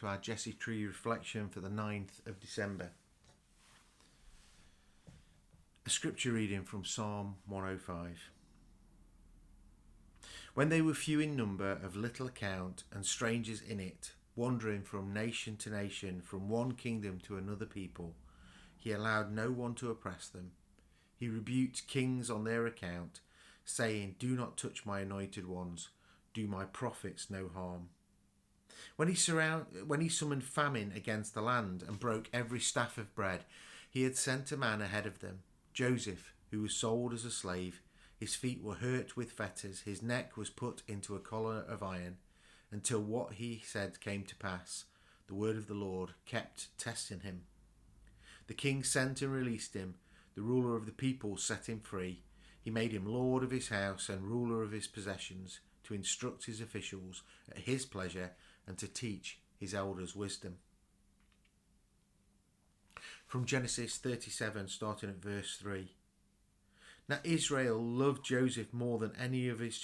to our Jesse Tree reflection for the 9th of December. A scripture reading from Psalm 105. When they were few in number, of little account, and strangers in it, wandering from nation to nation, from one kingdom to another people, he allowed no one to oppress them. He rebuked kings on their account, saying, "Do not touch my anointed ones, do my prophets no harm." When he summoned famine against the land and broke every staff of bread, he had sent a man ahead of them, Joseph, who was sold as a slave. His feet were hurt with fetters, his neck was put into a collar of iron, until what he said came to pass. The word of the Lord kept testing him. The king sent and released him. The ruler of the people set him free. He made him lord of his house and ruler of his possessions, to instruct his officials at his pleasure and to teach his elders wisdom. From Genesis 37, starting at verse 3. Now Israel loved Joseph more than any of his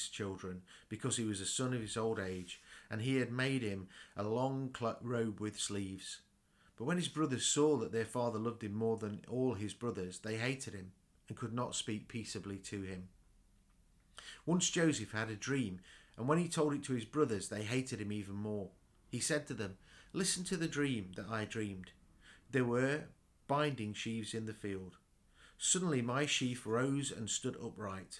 children, because he was a son of his old age, and he had made him a long robe with sleeves. But when his brothers saw that their father loved him more than all his brothers, they hated him and could not speak peaceably to him. Once Joseph had a dream, and when he told it to his brothers, they hated him even more. He said to them, "Listen to the dream that I dreamed. There were binding sheaves in the field. Suddenly my sheaf rose and stood upright.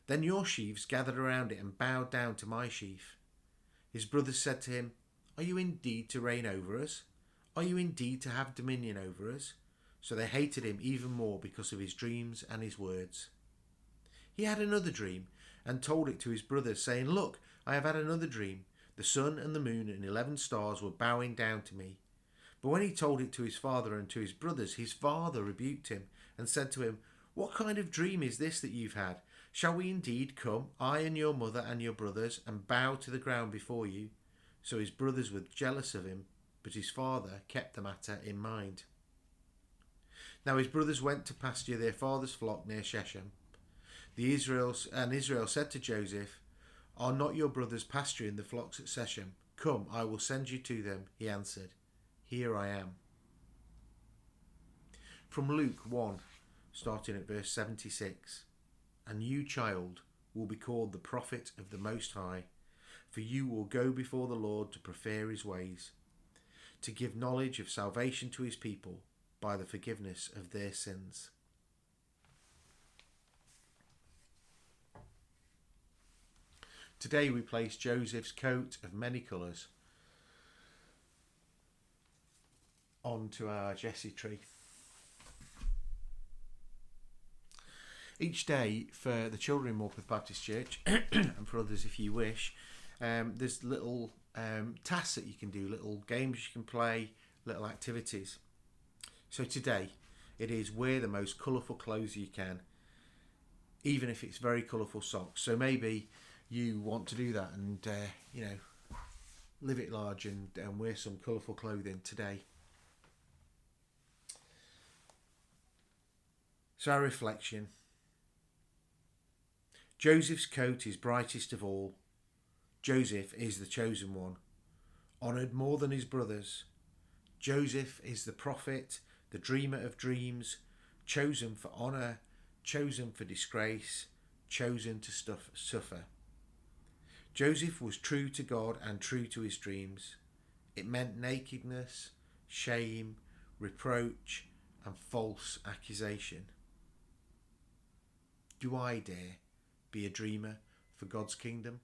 Then your sheaves gathered around it and bowed down to my sheaf." His brothers said to him, "Are you indeed to reign over us? Are you indeed to have dominion over us?" So they hated him even more because of his dreams and his words. He had another dream and told it to his brothers, saying, "Look, I have had another dream. The sun and the moon and 11 stars were bowing down to me." But when he told it to his father and to his brothers, his father rebuked him and said to him, "What kind of dream is this that you've had? Shall we indeed come, I and your mother and your brothers, and bow to the ground before you?" So his brothers were jealous of him, but his father kept the matter in mind. Now his brothers went to pasture their father's flock near Shechem. Israel said to Joseph, "Are not your brothers pasturing the flocks at Shechem? Come, I will send you to them." He answered, "Here I am." From Luke 1, starting at verse 76. "And you, child, will be called the prophet of the Most High, for you will go before the Lord to prepare his ways, to give knowledge of salvation to his people by the forgiveness of their sins." Today we place Joseph's coat of many colours onto our Jesse tree. Each day for the children in Morpeth Baptist Church, and for others if you wish, there's little tasks that you can do, little games you can play, little activities. So today it is wear the most colourful clothes you can, even if it's very colourful socks. So maybe you want to do that and live it large and wear some colourful clothing today. So our reflection. Joseph's coat is brightest of all. Joseph is the chosen one, honoured more than his brothers. Joseph is the prophet, the dreamer of dreams, chosen for honour, chosen for disgrace, chosen to suffer. Joseph was true to God and true to his dreams. It meant nakedness, shame, reproach, and false accusation. Do I dare be a dreamer for God's kingdom?